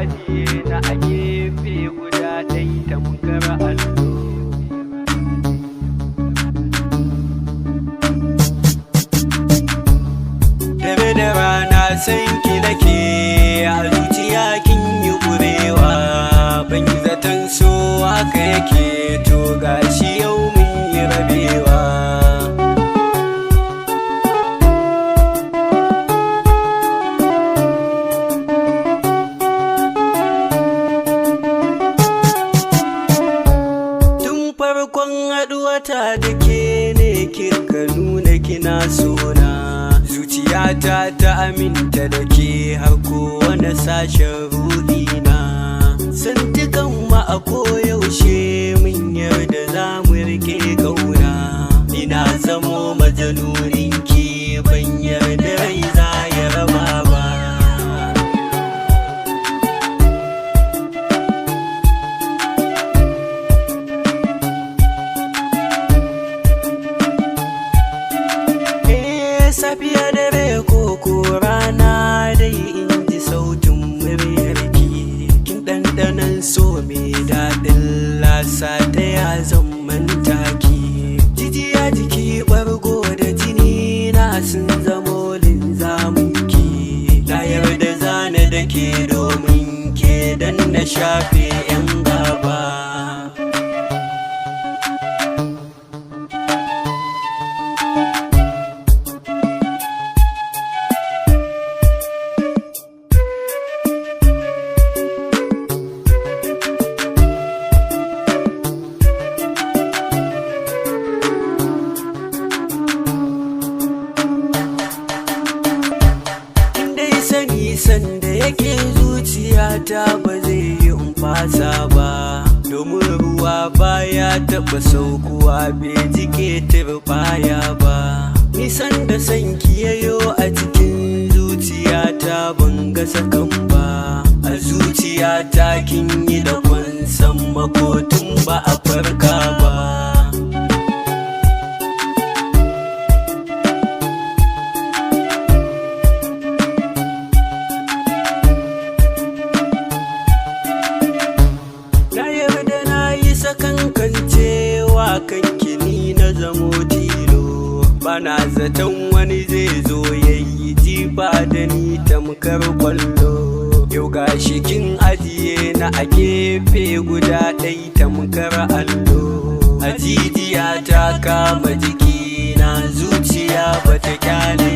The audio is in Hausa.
ajiye na a gefe guda ɗai tamkar allo. Dare da rana san ki nake a zuciya kin yi ƙurewa, ban yi zaton so haka yake to gashi yau mun yi rabewa. Farkon haɗuwata da ke ne kika nuna kina sona, zuciyata ta aminta da ke har kowane sashen ruhina. Santukan ma a koyaushe mun yarda za mu rike ƙauna, ina zamo majanurinki ban yarda rai za ya raba ba. Safiya dare ko rana dai in ji sautin muryarki, kin ɗanɗanan so mai daɗin lasa ta ya zan manta ki. Jijiya jiki ɓargo da jini na sun zamo linzaminki, na yarda zane da ke domin ke dan na shafe 'yan gaba. Sanda yake zuciyata ba zai yi in fasa ba, domin ruwa baya taɓa saukuwa bai jike turbaya ba. Nisan da sanki yayo a cikin zuciyata ban ga sakan ba, a zuciyata kin yi da kwansan makotun ba a farka ba. Sakankancewa kanki ni na zamo tilo, bana zaton wani zai zo yayi jifa da ni tamkar kwallo. Yau gashi kin ajiye na a gefe guda ɗai tamkar allo, ajijiya ta kama jiki na zuciya bata kyale